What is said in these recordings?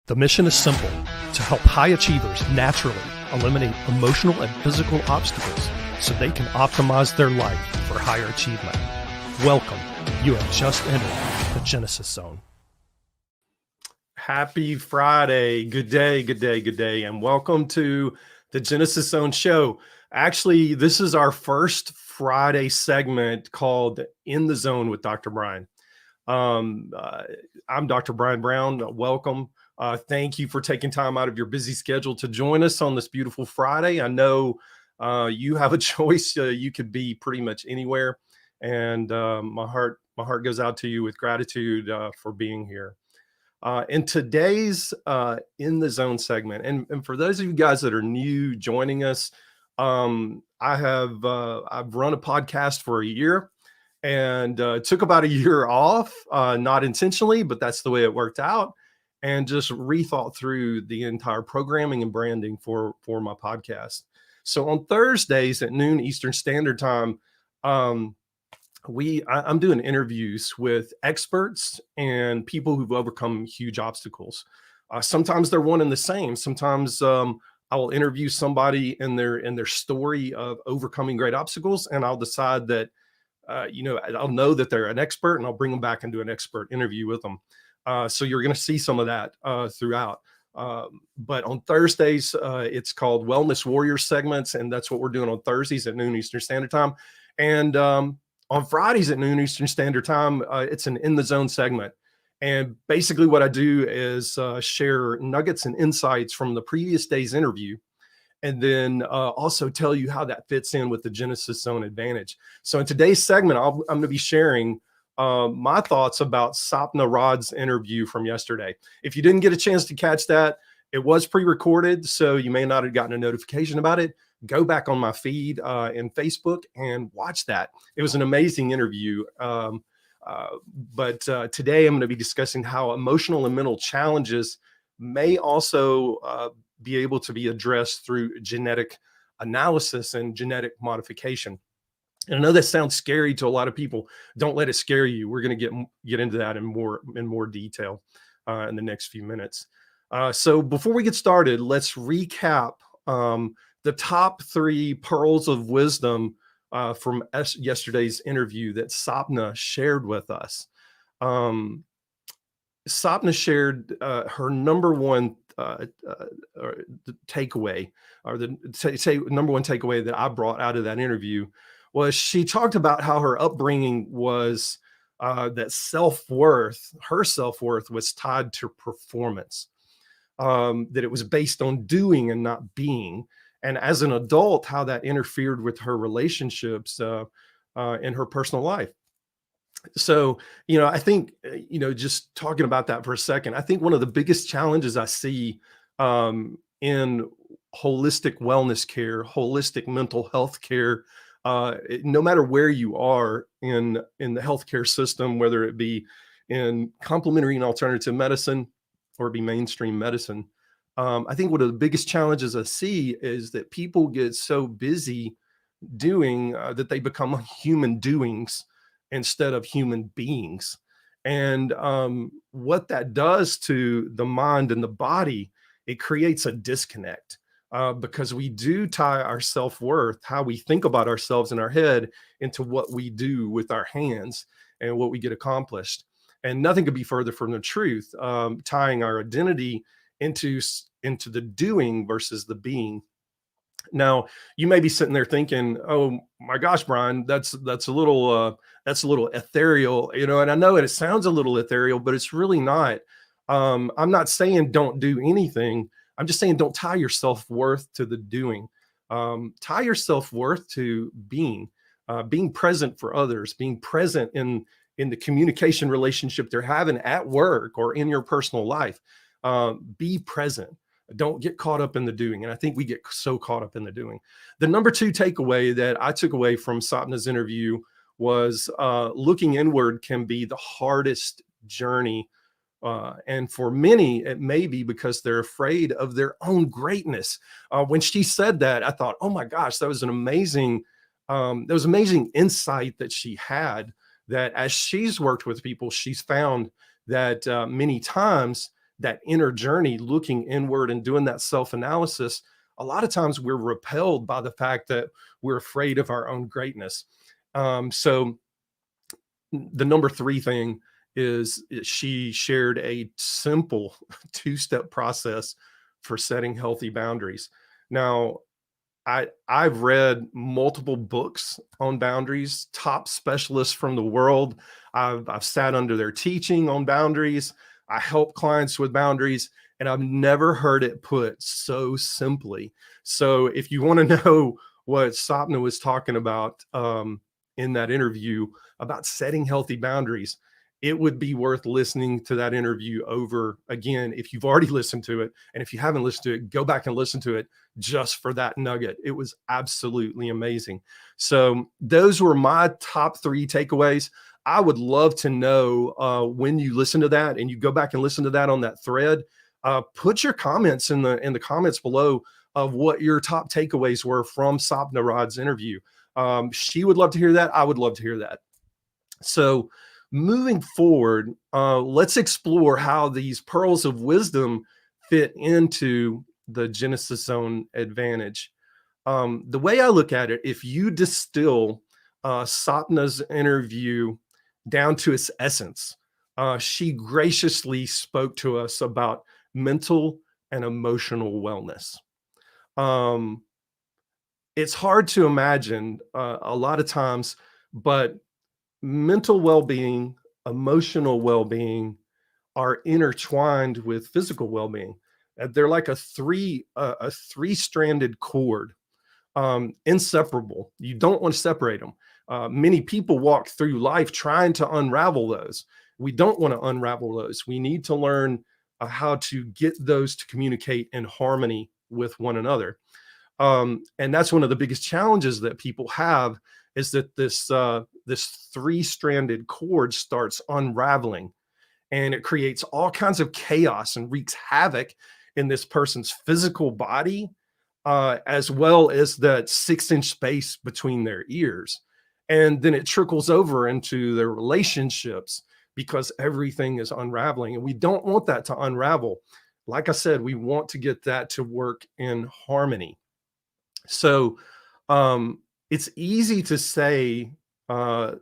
The mission is simple: to help high achievers naturally eliminate emotional and physical obstacles so they can optimize their life for higher achievement. Welcome. You have just entered the Genesis Zone. Happy Friday. Good day, good day, good day, and welcome to the Genesis Zone show. Actually, this is our first Friday segment called In the Zone with Dr. Brian. I'm Dr. Brian Brown. Welcome. Thank you for taking time out of your busy schedule to join us on this beautiful Friday. I know you have a choice. You could be pretty much anywhere. And my heart goes out to you with gratitude for being here. In today's In the Zone segment, and for those of you guys that are new joining us, I've run a podcast for a year and took about a year off, not intentionally, but that's the way it worked out. And just rethought through the entire programming and branding for my podcast. So on Thursdays at noon Eastern Standard Time, I'm doing interviews with experts and people who've overcome huge obstacles. Sometimes they're one and the same. Sometimes I will interview somebody in their story of overcoming great obstacles, and I'll decide that I'll know that they're an expert, and I'll bring them back and do an expert interview with them. So you're going to see some of that throughout. But on Thursdays, it's called Wellness Warrior segments, and that's what we're doing on Thursdays at noon Eastern Standard Time. And on Fridays at noon Eastern Standard Time, it's an In the Zone segment. And basically what I do is share nuggets and insights from the previous day's interview, and then also tell you how that fits in with the Genesis Zone Advantage. So in today's segment, I'm going to be sharing my thoughts about Sapna Rad's interview from yesterday. If you didn't get a chance to catch that, it was pre-recorded, so you may not have gotten a notification about it. Go back on my feed in Facebook and watch that. It was an amazing interview. But today I'm going to be discussing how emotional and mental challenges may also be able to be addressed through genetic analysis and genetic modification. And I know that sounds scary to a lot of people. Don't let it scare you. We're going to get into that in more detail in the next few minutes. So before we get started, let's recap the top 3 pearls of wisdom from yesterday's interview that Sapna shared with us. Sapna shared her number one takeaway, or number one takeaway that I brought out of that interview was she talked about how her upbringing was that her self-worth was tied to performance, that it was based on doing and not being. And as an adult, how that interfered with her relationships in her personal life. So, I think, just talking about that for a second, I think one of the biggest challenges I see in holistic wellness care, holistic mental health care, no matter where you are in the healthcare system, whether it be in complementary and alternative medicine or be mainstream medicine, I think one of the biggest challenges I see is that people get so busy doing that they become human doings instead of human beings. And what that does to the mind and the body, it creates a disconnect. Because we do tie our self-worth, how we think about ourselves in our head, into what we do with our hands and what we get accomplished. And nothing could be further from the truth, tying our identity into the doing versus the being. Now, you may be sitting there thinking, "Oh my gosh, Brian, that's a little ethereal," and I know it sounds a little ethereal, but it's really not. I'm not saying don't do anything. I'm just saying don't tie your self-worth to the doing. Tie your self-worth to being present for others, being present in the communication relationship they're having at work or in your personal life. Be present. Don't get caught up in the doing. And I think we get so caught up in the doing. The number 2 takeaway that I took away from Sapna's interview was looking inward can be the hardest journey. And for many, it may be because they're afraid of their own greatness. When she said that, I thought, oh my gosh, that was amazing insight that she had, that as she's worked with people, she's found that many times that inner journey, looking inward and doing that self-analysis, a lot of times we're repelled by the fact that we're afraid of our own greatness. So the number three thing is she shared a simple two-step process for setting healthy boundaries. Now, I've read multiple books on boundaries, top specialists from the world. I've sat under their teaching on boundaries. I help clients with boundaries, and I've never heard it put so simply. So if you want to know what Sapna was talking about in that interview about setting healthy boundaries, it would be worth listening to that interview over again if you've already listened to it. And if you haven't listened to it, go back and listen to it just for that nugget. It was absolutely amazing. So those were my top three takeaways. I would love to know when you listen to that and you go back and listen to that on that thread, put your comments in the comments below of what your top takeaways were from Sapna Rad's interview. She would love to hear that. I would love to hear that. So moving forward, let's explore how these pearls of wisdom fit into the Genesis Zone advantage. The way I look at it, if you distill Sapna's interview down to its essence, she graciously spoke to us about mental and emotional wellness. It's hard to imagine a lot of times, but mental well-being, emotional well-being are intertwined with physical well-being. They're like a three-stranded cord, inseparable. You don't want to separate them. Many people walk through life trying to unravel those. We don't want to unravel those. We need to learn how to get those to communicate in harmony with one another. And that's one of the biggest challenges that people have, is that this three-stranded cord starts unraveling, and it creates all kinds of chaos and wreaks havoc in this person's physical body, as well as that 6-inch space between their ears. And then it trickles over into their relationships because everything is unraveling, and we don't want that to unravel. Like I said, we want to get that to work in harmony. So it's easy to say that,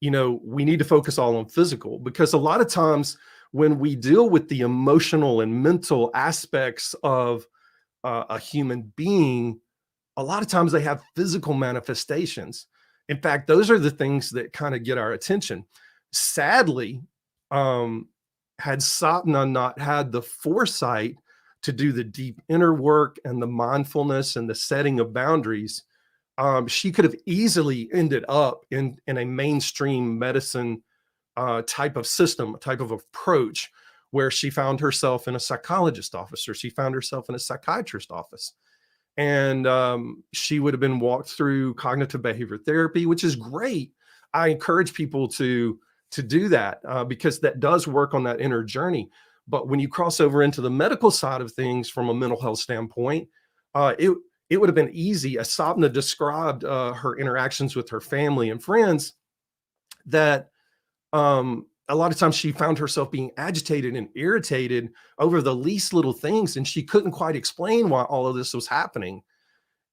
you know, we need to focus all on physical, because a lot of times when we deal with the emotional and mental aspects of a human being, a lot of times they have physical manifestations. In fact, those are the things that kind of get our attention. Sadly, had Sapna not had the foresight to do the deep inner work and the mindfulness and the setting of boundaries, she could have easily ended up in a mainstream medicine type of system, type of approach, where she found herself in a psychologist office, or she found herself in a psychiatrist office. And she would have been walked through cognitive behavior therapy, which is great. I encourage people to do that because that does work on that inner journey. But when you cross over into the medical side of things from a mental health standpoint, it would have been easy, as Sapna described her interactions with her family and friends, that a lot of times she found herself being agitated and irritated over the least little things, and she couldn't quite explain why all of this was happening.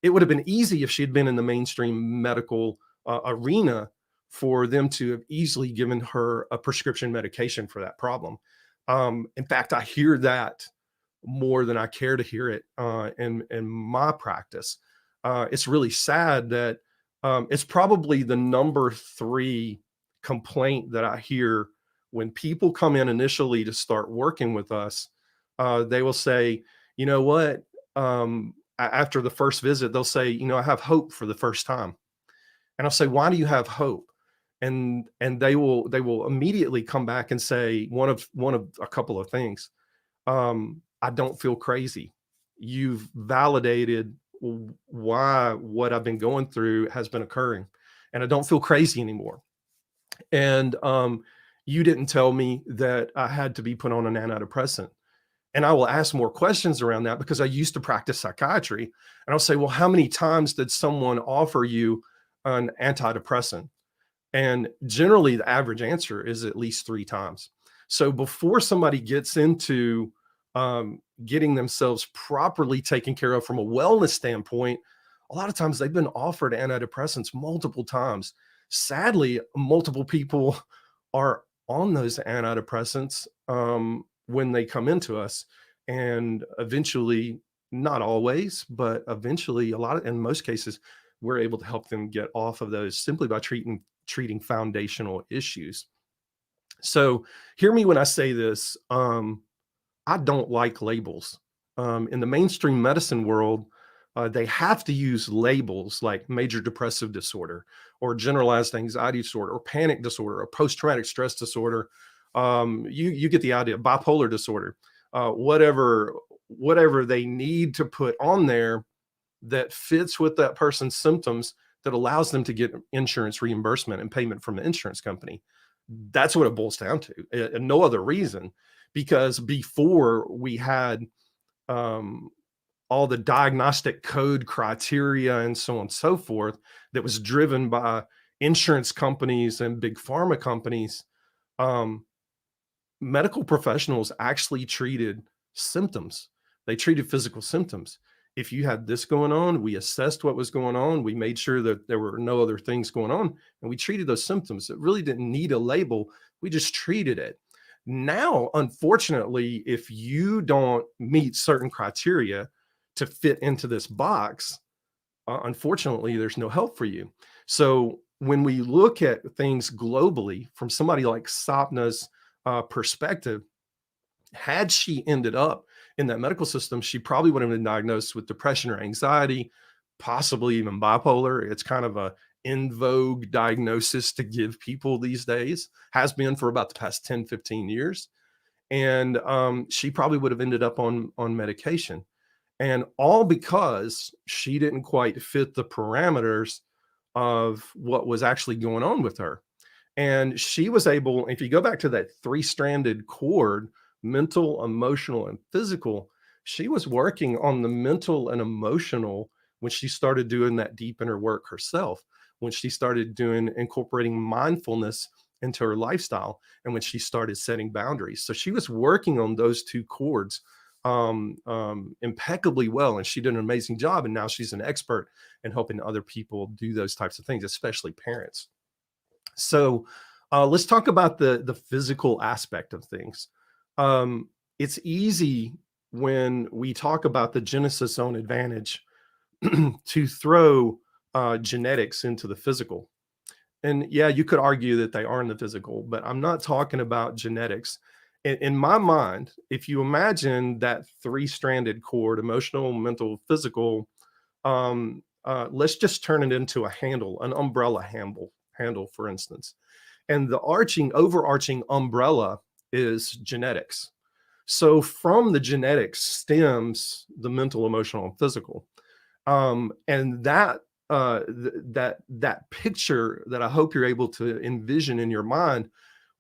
It would have been easy if she had been in the mainstream medical arena for them to have easily given her a prescription medication for that problem. In fact, I hear that more than I care to hear it in my practice. It's really sad that it's probably the number 3 complaint that I hear when people come in initially to start working with us. They will say, you know what, after the first visit, they'll say, you know, I have hope for the first time. And I'll say, why do you have hope? And they will immediately come back and say one of a couple of things. I don't feel crazy. You've validated why what I've been going through has been occurring, and I don't feel crazy anymore. And you didn't tell me that I had to be put on an antidepressant. And I will ask more questions around that because I used to practice psychiatry. And I'll say, well, how many times did someone offer you an antidepressant? And generally the average answer is at least 3 times. So before somebody gets into getting themselves properly taken care of from a wellness standpoint, a lot of times they've been offered antidepressants multiple times. Sadly, multiple people are on those antidepressants when they come into us. And eventually, not always, but eventually, in most cases, we're able to help them get off of those simply by treating foundational issues. So hear me when I say this. I don't like labels. In the mainstream medicine world, they have to use labels like major depressive disorder or generalized anxiety disorder or panic disorder or post-traumatic stress disorder. You get the idea. Bipolar disorder, whatever they need to put on there that fits with that person's symptoms that allows them to get insurance reimbursement and payment from the insurance company. That's what it boils down to, and no other reason. Because before we had um, all the diagnostic code criteria and so on and so forth that was driven by insurance companies and big pharma companies, um, medical professionals actually treated symptoms. They treated physical symptoms. If you had this going on, we assessed what was going on. We made sure that there were no other things going on, and we treated those symptoms. It really didn't need a label. We just treated it. Now, unfortunately, if you don't meet certain criteria to fit into this box, unfortunately, there's no help for you. So when we look at things globally from somebody like Sapna's perspective, had she ended up in that medical system, she probably would have been diagnosed with depression or anxiety, possibly even bipolar. It's kind of a in vogue diagnosis to give people these days, has been for about the past 10, 15 years. And she probably would have ended up on medication. And all because she didn't quite fit the parameters of what was actually going on with her. And she was able, if you go back to that three-stranded cord, mental, emotional, and physical, she was working on the mental and emotional when she started doing that deep inner work herself, when she started incorporating mindfulness into her lifestyle, and when she started setting boundaries. So she was working on those two chords impeccably well, and she did an amazing job. And now she's an expert in helping other people do those types of things, especially parents. So let's talk about the physical aspect of things. It's easy when we talk about the Genesis zone advantage to throw genetics into the physical. And yeah, you could argue that they are in the physical, but I'm not talking about genetics. In my mind, if you imagine that three-stranded cord, emotional, mental, physical, let's just turn it into a handle, an umbrella handle, for instance. And the overarching umbrella is genetics. So from the genetics stems the mental, emotional, and physical. And that picture that I hope you're able to envision in your mind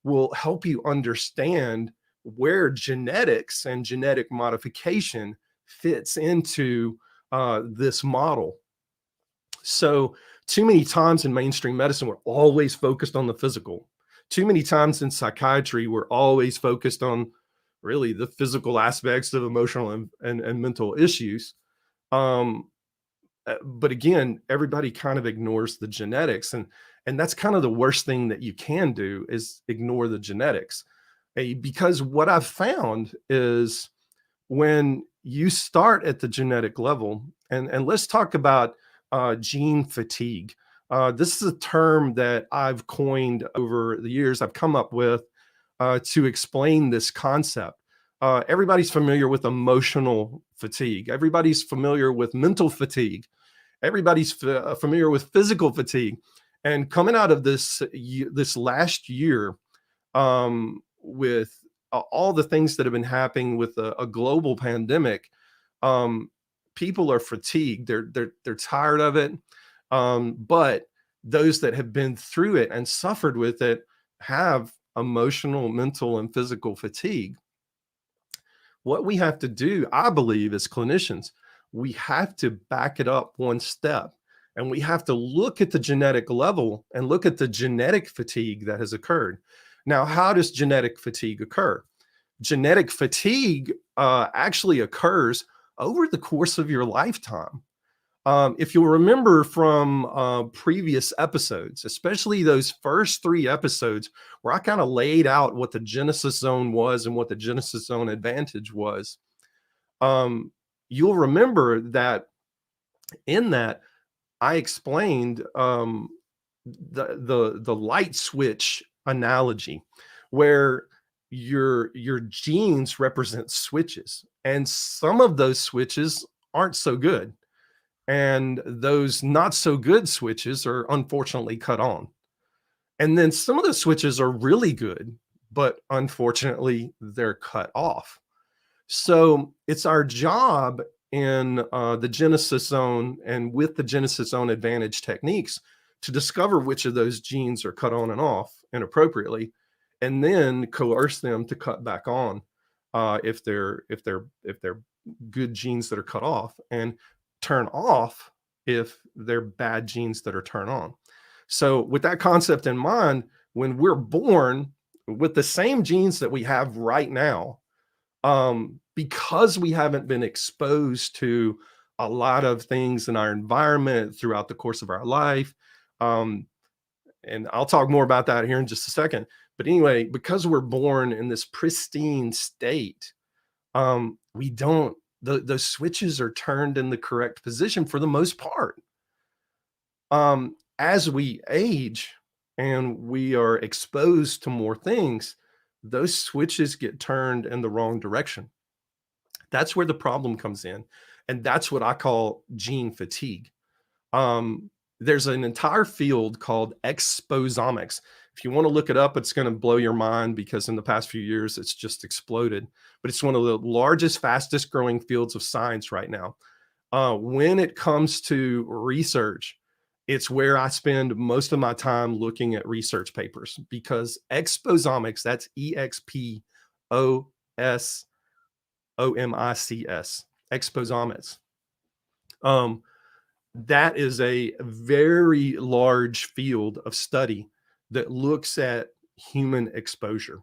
will help you understand where genetics and genetic modification fits into this model. So too many times in mainstream medicine, we're always focused on the physical. Too many times in psychiatry, we're always focused on really the physical aspects of emotional and mental issues. But again, everybody kind of ignores the genetics, and that's kind of the worst thing that you can do is ignore the genetics. Because what I've found is when you start at the genetic level, and let's talk about gene fatigue. This is a term that I've coined over the years. I've come up with to explain this concept. Everybody's familiar with emotional fatigue. Everybody's familiar with mental fatigue. Everybody's familiar with physical fatigue. And coming out of this last year, with all the things that have been happening with a global pandemic, people are fatigued. They're tired of it. But those that have been through it and suffered with it have emotional, mental, and physical fatigue. What we have to do, I believe, as clinicians, we have to back it up one step, and we have to look at the genetic level and look at the genetic fatigue that has occurred. Now, how does genetic fatigue occur? Genetic fatigue actually occurs over the course of your lifetime. If you'll remember from previous episodes, especially those first 3 episodes where I kind of laid out what the Genesis zone was and what the Genesis zone advantage was, you'll remember that in that I explained the light switch analogy, where your genes represent switches, and some of those switches aren't so good, and those not so good switches are unfortunately cut on. And then some of the switches are really good, but unfortunately they're cut off. So it's our job in the Genesis zone and with the Genesis zone advantage techniques to discover which of those genes are cut on and off inappropriately, and then coerce them to cut back on if they're good genes that are cut off, and turn off if they're bad genes that are turned on. So with that concept in mind, when we're born with the same genes that we have right now, because we haven't been exposed to a lot of things in our environment throughout the course of our life, um, and I'll talk more about that here in just a second. But anyway, because we're born in this pristine state, we don't, the switches are turned in the correct position for the most part. As we age and we are exposed to more things, those switches get turned in the wrong direction. That's where the problem comes in. And that's what I call gene fatigue. Um, there's an entire field called exposomics. If you want to look it up, it's going to blow your mind because in the past few years, it's just exploded. But it's one of the largest, fastest growing fields of science right now. When it comes to research, it's where I spend most of my time looking at research papers, because exposomics, that's EXPOSOMICS, exposomics. That is a very large field of study that looks at human exposure.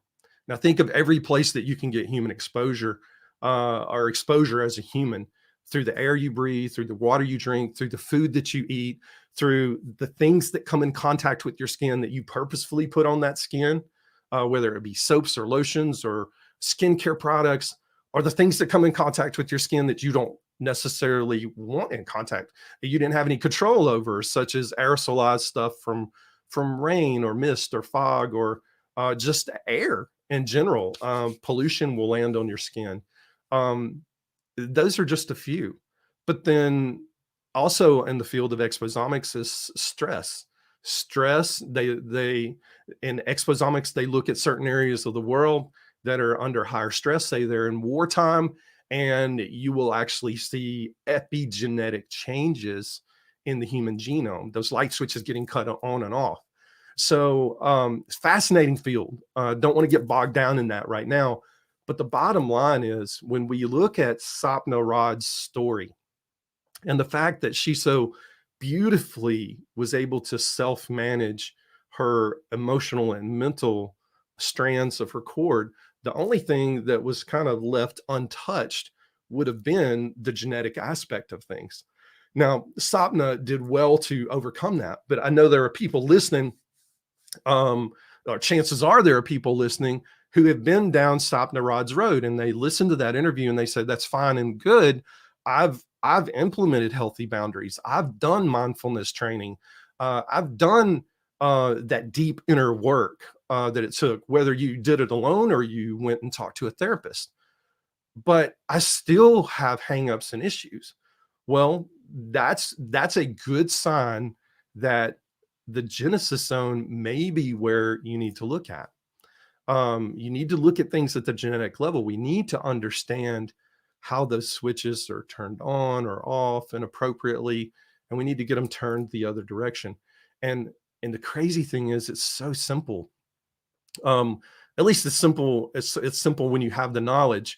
Now, think of every place that you can get human exposure, or exposure as a human, through the air you breathe, through the water you drink, through the food that you eat, through the things that come in contact with your skin that you purposefully put on that skin, whether it be soaps or lotions or skincare products, or the things that come in contact with your skin that you don't necessarily want in contact, that you didn't have any control over, such as aerosolized stuff from rain or mist or fog, or just air in general. Pollution will land on your skin. Those are just a few. But then also in the field of exposomics is stress. Stress, they in exposomics, they look at certain areas of the world that are under higher stress, say they're in wartime, and you will actually see epigenetic changes in the human genome, those light switches getting cut on and off. So fascinating field. Don't want to get bogged down in that right now. But the bottom line is, when we look at Sapna Rad's story and the fact that she so beautifully was able to self-manage her emotional and mental strands of her cord, the only thing that was kind of left untouched would have been the genetic aspect of things. Now, Sapna did well to overcome that, but I know there are people listening, or chances are there are people listening who have been down Sapna Rad's road, and they listened to that interview and they said, that's fine and good. I've implemented healthy boundaries. I've done mindfulness training. I've done that deep inner work that it took, whether you did it alone or you went and talked to a therapist. But I still have hangups and issues. Well, that's a good sign that the Genesis zone may be where you need to look at. You need to look at things at the genetic level. We need to understand how those switches are turned on or off inappropriately, and we need to get them turned the other direction. And the crazy thing is, it's so simple. At least it's simple. It's simple when you have the knowledge.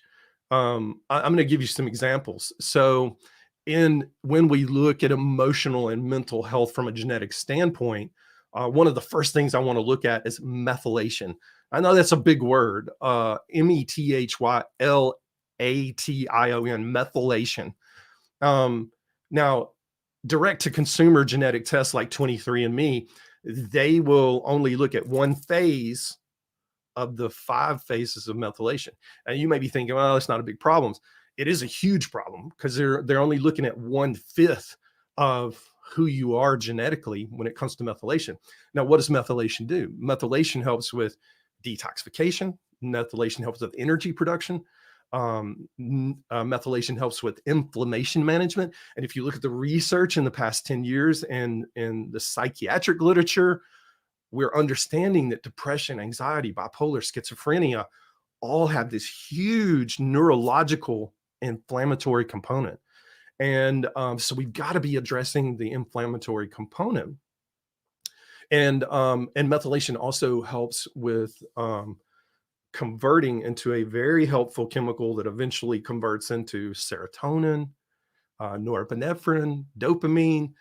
I'm going to give you some examples. So, when we look at emotional and mental health from a genetic standpoint, one of the first things I want to look at is methylation. I know that's a big word. Methylatation, methylation. Um, Now, direct to consumer genetic tests like 23andMe, they will only look at one phase of the 5 phases of methylation. And you may be thinking, well, it's not a big problem. It is a huge problem because they're only looking at 1/5 of who you are genetically when it comes to methylation. Now, what does methylation do? Methylation helps with detoxification. Methylation helps with energy production. Methylation helps with inflammation management. And if you look at the research in the past 10 years and in the psychiatric literature, we're understanding that depression, anxiety, bipolar, schizophrenia all have this huge neurological inflammatory component. And so we've got to be addressing the inflammatory component. And methylation also helps with converting into a very helpful chemical that eventually converts into serotonin, norepinephrine, dopamine.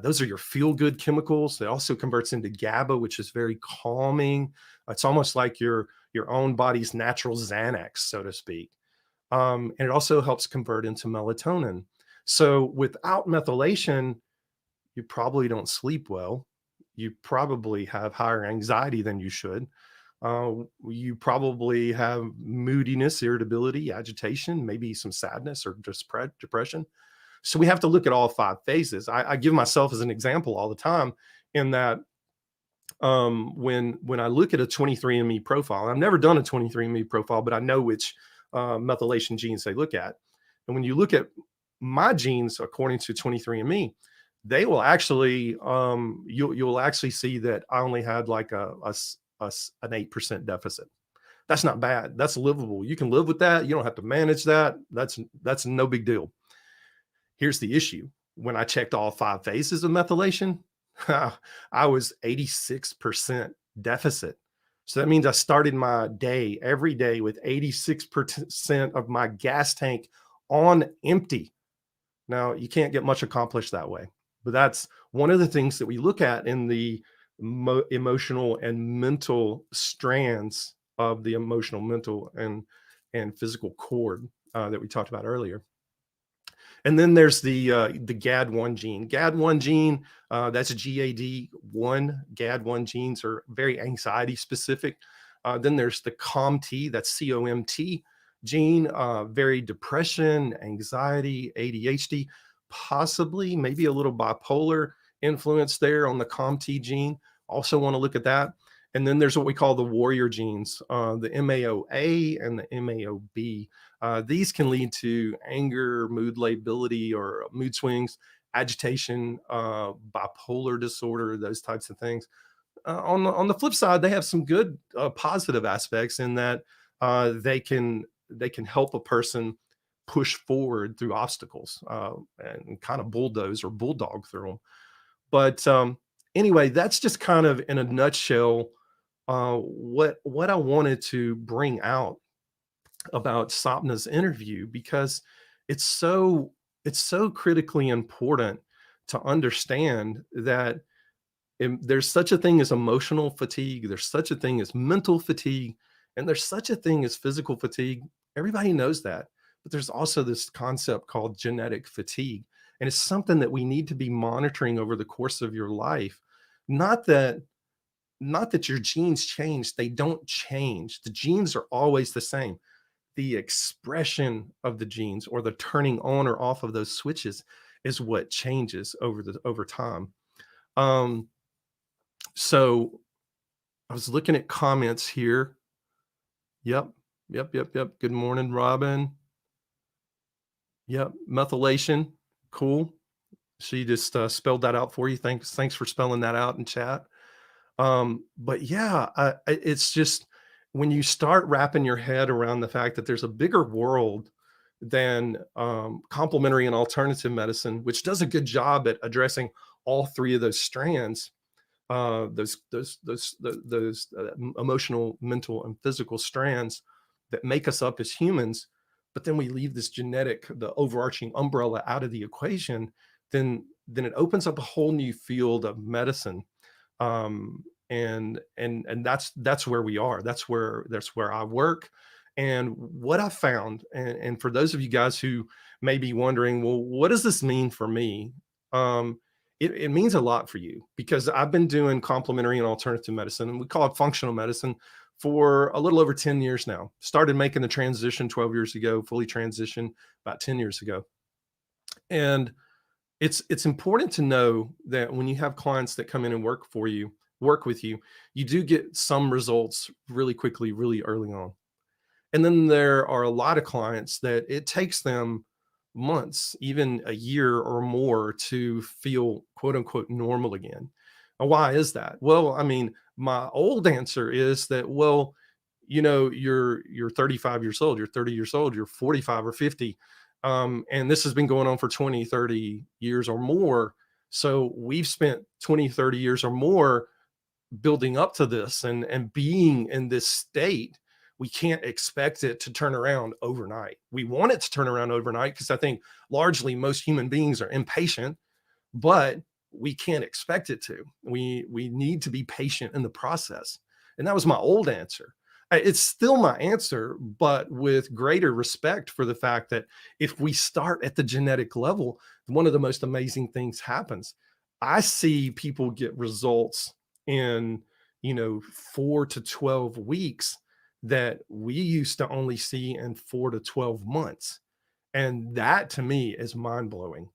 Those are your feel-good chemicals. It also converts into GABA, which is very calming. It's almost like your own body's natural Xanax, so to speak. And it also helps convert into melatonin. So without methylation, you probably don't sleep well. You probably have higher anxiety than you should. You probably have moodiness, irritability, agitation, maybe some sadness or just depression. So we have to look at all 5 phases. I give myself as an example all the time in that when I look at a 23andMe profile, I've never done a 23andMe profile, but I know which methylation genes they look at. And when you look at my genes according to 23andMe, they will actually you'll actually see that I only had like an 8% deficit. That's not bad. That's livable. You can live with that. You don't have to manage that. That's no big deal. Here's the issue. When I checked all 5 phases of methylation, I was 86% deficit. So that means I started my day every day with 86% of my gas tank on empty. Now, you can't get much accomplished that way, but that's one of the things that we look at in the emotional and mental strands of the emotional, mental, and physical cord that we talked about earlier. And then there's the GAD1 gene. GAD1 gene, that's a GAD1. GAD1 genes are very anxiety specific. Then there's the COMT, that's COMT gene, very depression, anxiety, ADHD, possibly maybe a little bipolar influence there on the COMT gene. Also want to look at that. And then there's what we call the warrior genes, the MAOA and the MAOB. These can lead to anger, mood lability, or mood swings, agitation, bipolar disorder, those types of things. On the flip side, they have some good positive aspects in that they can help a person push forward through obstacles and kind of bulldoze or bulldog through them. But anyway, that's just kind of in a nutshell what I wanted to bring out about Sapna's interview, because it's so critically important to understand that there's such a thing as emotional fatigue, there's such a thing as mental fatigue, and there's such a thing as physical fatigue. Everybody knows that, but there's also this concept called genetic fatigue, and it's something that we need to be monitoring over the course of your life. Not that your genes change, they don't change. The genes are always the same. The expression of the genes, or the turning on or off of those switches, is what changes over time. So I was looking at comments here. Yep. Good morning, Robin. Yep. Methylation. Cool. She just spelled that out for you. Thanks for spelling that out in chat. But yeah, it's just when you start wrapping your head around the fact that there's a bigger world than complementary and alternative medicine, which does a good job at addressing all 3 of those strands, those emotional, mental, and physical strands that make us up as humans. But then we leave this genetic, the overarching umbrella, out of the equation. Then it opens up a whole new field of medicine. And that's where we are. That's where I work. And what I found, and for those of you guys who may be wondering, well, what does this mean for me? Um, it means a lot for you, because I've been doing complementary and alternative medicine, and we call it functional medicine, for a little over 10 years now. Started making the transition 12 years ago, fully transitioned about 10 years ago. And it's important to know that when you have clients that come in and work with you, you do get some results really quickly, really early on. And then there are a lot of clients that it takes them months, even a year or more, to feel quote unquote normal again. And why is that? Well, I mean, my old answer is that, well, you're 35 years old, you're 30 years old, you're 45 or 50. And this has been going on for 20, 30 years or more. So we've spent 20, 30 years or more building up to this and being in this state. We can't expect it to turn around overnight. We want it to turn around overnight because I think largely most human beings are impatient, but we can't expect it to. We need to be patient in the process. And that was my old answer. It's still my answer, but with greater respect for the fact that if we start at the genetic level, one of the most amazing things happens. I see people get results in, 4 to 12 weeks that we used to only see in 4 to 12 months. And that to me is mind blowing,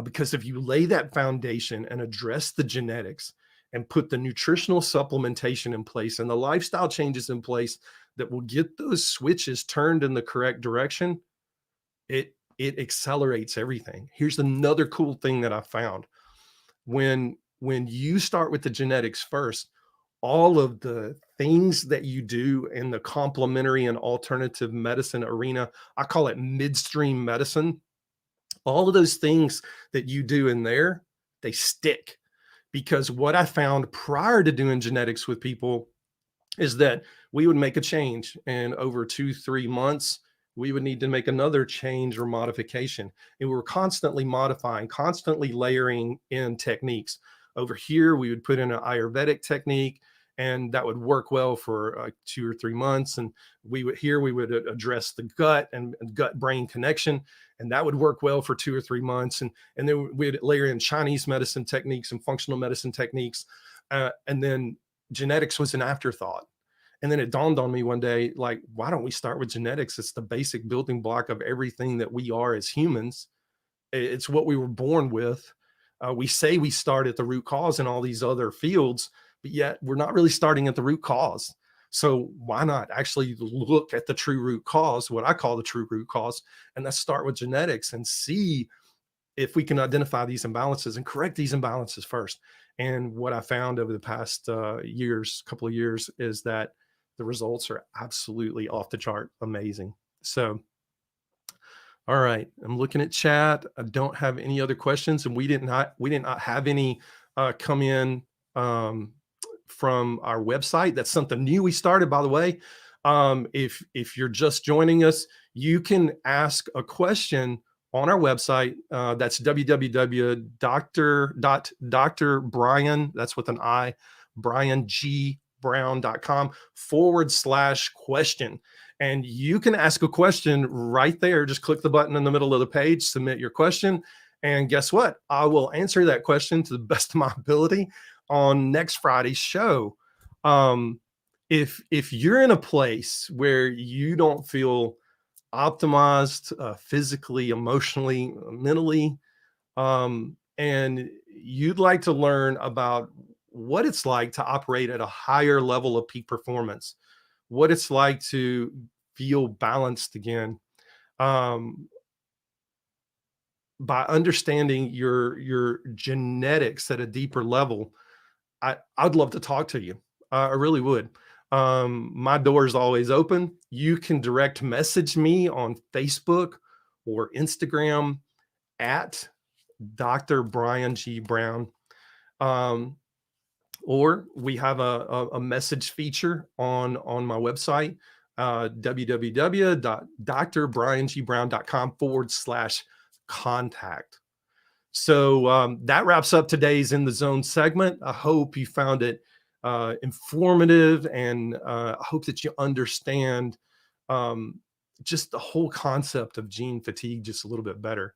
because if you lay that foundation and address the genetics and put the nutritional supplementation in place and the lifestyle changes in place that will get those switches turned in the correct direction, it accelerates everything. Here's another cool thing that I found. When you start with the genetics first, all of the things that you do in the complementary and alternative medicine arena, I call it midstream medicine. All of those things that you do in there, they stick. Because what I found prior to doing genetics with people is that we would make a change, and over 2, 3 months, we would need to make another change or modification. And we were constantly modifying, constantly layering in techniques. Over here, we would put in an Ayurvedic technique, and that would work well for 2 or 3 months. And we would address the gut and gut brain connection, and that would work well for 2 or 3 months. And then we'd layer in Chinese medicine techniques and functional medicine techniques. And then genetics was an afterthought. And then it dawned on me one day, like, why don't we start with genetics? It's the basic building block of everything that we are as humans. It's what we were born with. We say we start at the root cause in all these other fields, but yet we're not really starting at the root cause. So why not actually look at the true root cause, what I call the true root cause, and let's start with genetics and see if we can identify these imbalances and correct these imbalances first. And what I found over the past couple of years, is that the results are absolutely off the chart amazing. So, all right, I'm looking at chat. I don't have any other questions, and we did not have any come in from our website. That's something new we started, by the way. If you're just joining us, you can ask a question on our website. That's www.Dr. Brian, that's with an I, briangBrown.com/question. And you can ask a question right there. Just click the button in the middle of the page, submit your question. And guess what? I will answer that question to the best of my ability on next Friday's show. If you're in a place where you don't feel optimized physically, emotionally, mentally, and you'd like to learn about what it's like to operate at a higher level of peak performance, what it's like to feel balanced again, by understanding your genetics at a deeper level, I'd love to talk to you. I really would. My door is always open. You can direct message me on Facebook or Instagram at Dr. Brian G. Brown. Or we have a message feature on my website, www.drbriangBrown.com/contact. So that wraps up today's In the Zone segment. I hope you found it informative, and I hope that you understand just the whole concept of gene fatigue just a little bit better.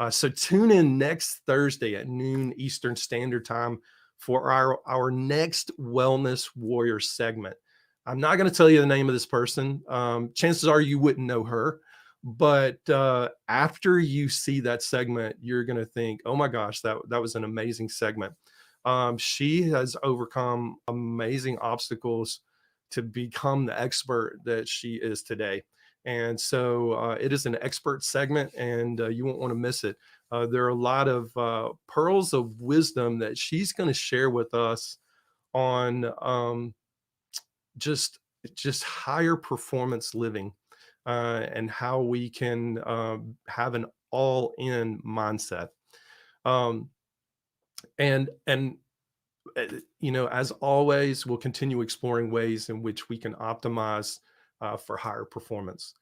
So tune in next Thursday at noon Eastern Standard Time for our next Wellness Warrior segment. I'm not going to tell you the name of this person. Chances are you wouldn't know her, but after you see that segment, you're going to think, "Oh my gosh, that was an amazing segment." She has overcome amazing obstacles to become the expert that she is today. And so it is an expert segment, and you won't want to miss it. There are a lot of pearls of wisdom that she's going to share with us on just higher performance living, and how we can have an all-in mindset. Um, and as always, we'll continue exploring ways in which we can optimize for higher performance.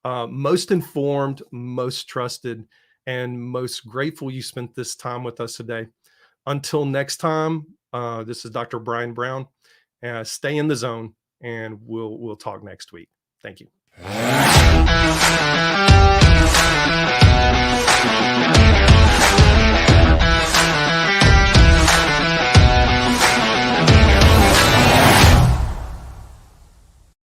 Most informed, most trusted, and most grateful you spent this time with us today. Until next time, this is Dr. Brian Brown. Stay in the zone, and we'll talk next week. Thank you.